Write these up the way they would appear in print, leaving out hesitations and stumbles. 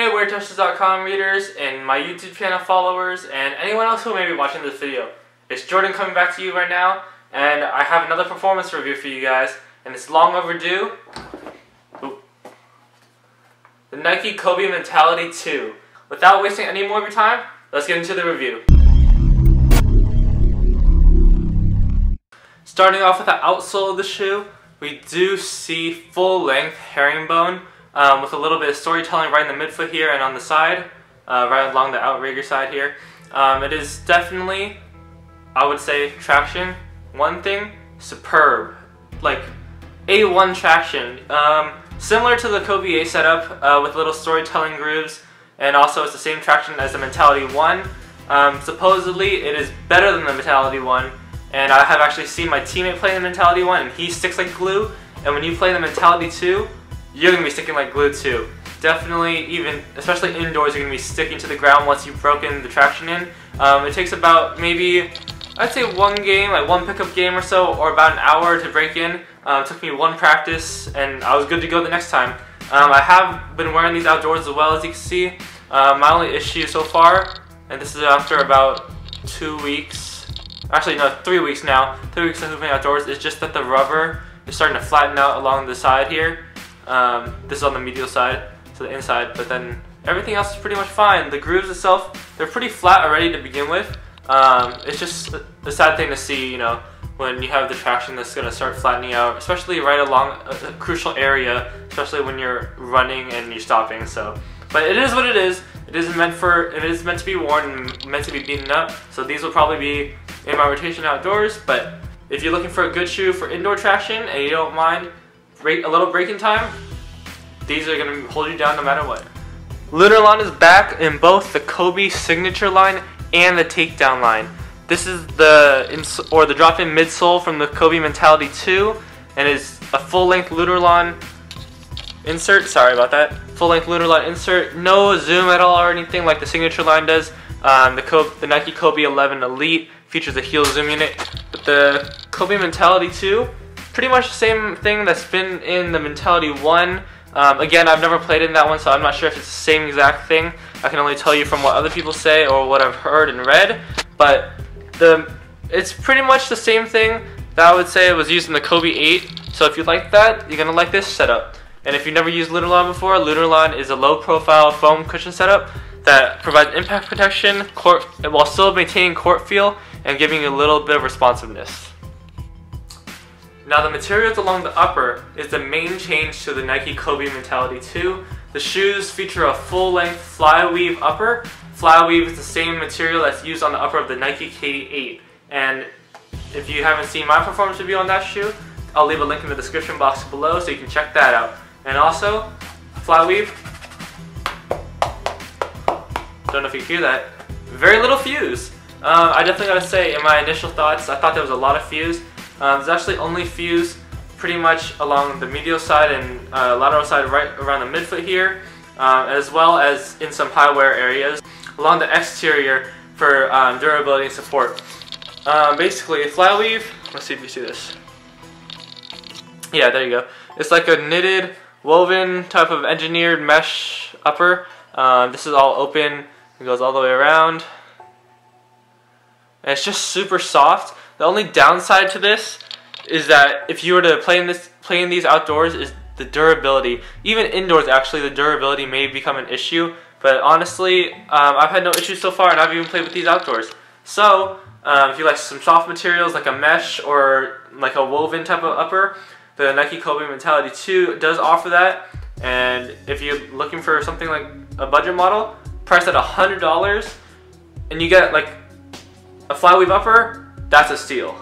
Hey WeirdTouches.com readers and my YouTube channel followers and anyone else who may be watching this video. It's Jordan coming back to you right now, and I have another performance review for you guys, and it's long overdue. The Nike Kobe Mentality 2. Without wasting any more of your time, let's get into the review. Starting off with the outsole of the shoe, we do see full-length herringbone with a little bit of storytelling right in the midfoot here and on the side, right along the outrigger side here. It is definitely, I would say, traction. One thing, superb. Like, A1 traction. Similar to the Kobe A setup with little storytelling grooves, and also it's the same traction as the Mentality 1. Supposedly, it is better than the Mentality 1, and I have actually seen my teammate play the Mentality 1, and he sticks like glue, and when you play the Mentality 2, you're going to be sticking like glue too. Definitely, especially indoors, you're going to be sticking to the ground once you've broken the traction in. It takes about maybe, I'd say one pickup game or so, or about an hour to break in. It took me one practice, and I was good to go the next time. I have been wearing these outdoors as well, as you can see. My only issue so far, and this is after about 2 weeks, actually no, 3 weeks now, 3 weeks of hooping outdoors, is just that the rubber is starting to flatten out along the side here. This is on the medial side, so the inside, but then everything else is pretty much fine. The grooves itself, they're pretty flat already to begin with. It's just a sad thing to see, you know, when you have the traction that's going to start flattening out, especially right along a crucial area, especially when you're running and you're stopping. So, but it is what it is. It is meant to be worn and meant to be beaten up. So these will probably be in my rotation outdoors. But if you're looking for a good shoe for indoor traction and you don't mind a little breaking time, these are going to hold you down no matter what. Lunarlon is back in both the Kobe signature line and the takedown line. This is the drop-in midsole from the Kobe Mentality 2, and is a full-length Lunarlon insert. Sorry about that. Full-length Lunarlon insert. No zoom at all or anything like the signature line does. The Nike Kobe 11 Elite features a heel zoom unit, but the Kobe Mentality 2, pretty much the same thing that's been in the Mentality 1. Again, I've never played in that one, so I'm not sure if it's the same exact thing. I can only tell you from what other people say or what I've heard and read, but it's pretty much the same thing that I would say was used in the Kobe 8. So if you like that, you're going to like this setup. And if you've never used Lunarlon before, Lunarlon is a low-profile foam cushion setup that provides impact protection while still maintaining court feel and giving you a little bit of responsiveness. Now the materials along the upper is the main change to the Nike Kobe Mentality 2. The shoes feature a full-length fly-weave upper. Fly-weave is the same material that's used on the upper of the Nike KD8. And if you haven't seen my performance review on that shoe, I'll leave a link in the description box below so you can check that out. And also, fly-weave, don't know if you can hear that, very little fuse. I definitely gotta say, in my initial thoughts, I thought there was a lot of fuse. There's actually only fuse pretty much along the medial side and lateral side right around the midfoot here, as well as in some high wear areas along the exterior for durability and support. Basically, a fly weave, let's see if you see this. Yeah, there you go. It's like a knitted, woven type of engineered mesh upper. This is all open, it goes all the way around. And it's just super soft. The only downside to this is that if you were to play in these outdoors is the durability. Even indoors, actually, the durability may become an issue. But honestly, I've had no issues so far, and I've even played with these outdoors. So, if you like some soft materials like a mesh or like a woven type of upper, the Nike Kobe Mentality 2 does offer that. And if you're looking for something like a budget model, priced at $100, and you get like a fly-weave upper, that's a steal.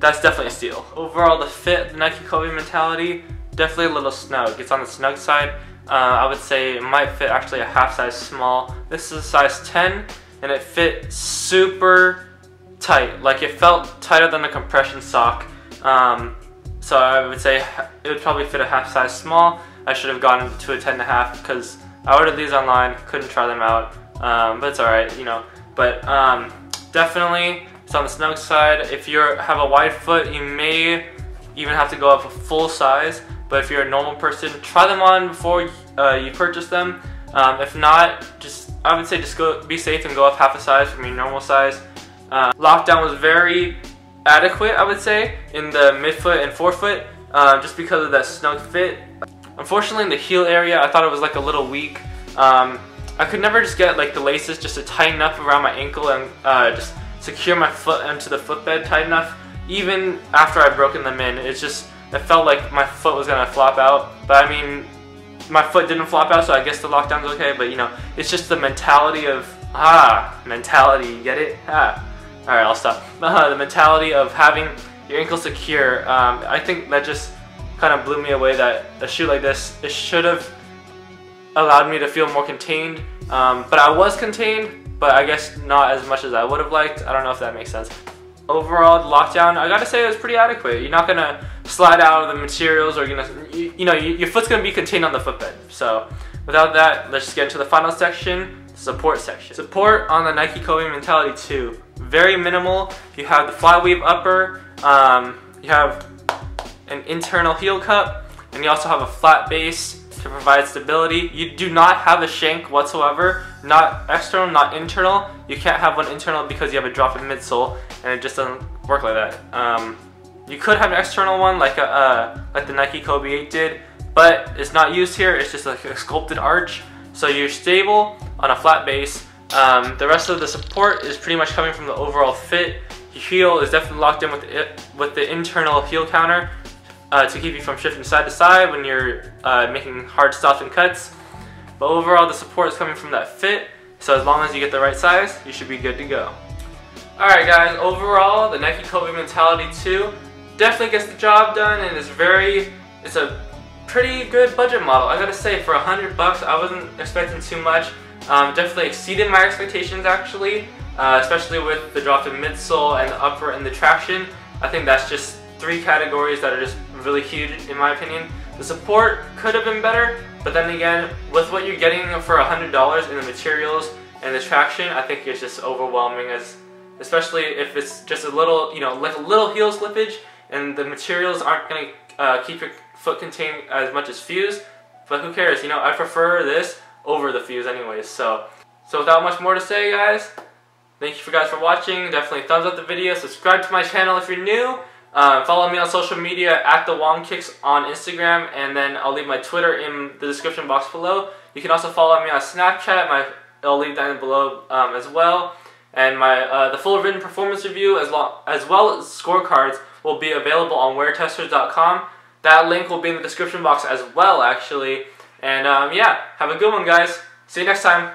That's definitely a steal. Overall, the fit, the Nike Kobe Mentality, definitely a little snug. It's on the snug side. I would say it might fit actually a half size small. This is a size 10, and it fit super tight. Like, it felt tighter than a compression sock. So I would say it would probably fit a half size small. I should have gone to a 10.5 because I ordered these online, couldn't try them out. But it's alright, you know. But definitely, it's on the snug side. If you have a wide foot, you may even have to go up a full size. But if you're a normal person, try them on before you purchase them. If not, I would say just be safe and go up half a size from your normal size. Lockdown was very adequate, I would say, in the midfoot and forefoot, just because of that snug fit. Unfortunately, in the heel area, I thought it was like a little weak. I could never just get like the laces just to tighten up around my ankle and just secure my foot into the footbed tight enough. Even after I'd broken them in, it felt like my foot was gonna flop out. But I mean, my foot didn't flop out, so I guess the lockdown's okay. But you know, it's just the mentality of mentality. You get it? All right, I'll stop. The mentality of having your ankle secure. I think that just kind of blew me away. That a shoe like this, it should have allowed me to feel more contained. But I was contained, but I guess not as much as I would have liked. I don't know if that makes sense. Overall, the lockdown, I gotta say, it was pretty adequate. You're not gonna slide out of the materials, or your foot's gonna be contained on the footbed. So without that, let's just get into the final section, support section. Support on the Nike Kobe Mentality 2. Very minimal. You have the flyweave upper, you have an internal heel cup, and you also have a flat base to provide stability. You do not have a shank whatsoever, not external, not internal. You can't have one internal because you have a drop in midsole, and it just doesn't work like that. You could have an external one like the Nike Kobe 8 did, but it's not used here. It's just like a sculpted arch, so you're stable on a flat base. The rest of the support is pretty much coming from the overall fit. Your heel is definitely locked in with the internal heel counter to keep you from shifting side to side when you're making hard stops and cuts. But overall, the support is coming from that fit, so as long as you get the right size, you should be good to go. Alright guys, overall, the Nike Kobe Mentality 2 definitely gets the job done, and it's a pretty good budget model. I gotta say, for $100 I wasn't expecting too much. Definitely exceeded my expectations actually, especially with the drop in midsole and the upper and the traction. I think that's just three categories that are just really huge in my opinion. The support could have been better, but then again, with what you're getting for $100 in the materials and the traction, I think it's just overwhelming, especially if it's just a little, like a little heel slippage, and the materials aren't going to keep your foot contained as much as Fuse. But who cares? I prefer this over the Fuse anyways. So without much more to say, guys, thank you guys for watching. Definitely thumbs up the video. Subscribe to my channel if you're new. Follow me on social media at TheWongKicks on Instagram, and then I'll leave my Twitter in the description box below. You can also follow me on Snapchat. I'll leave that in below as well. And the full written performance review as well as scorecards will be available on weartesters.com. That link will be in the description box as well, actually. And yeah, have a good one, guys. See you next time.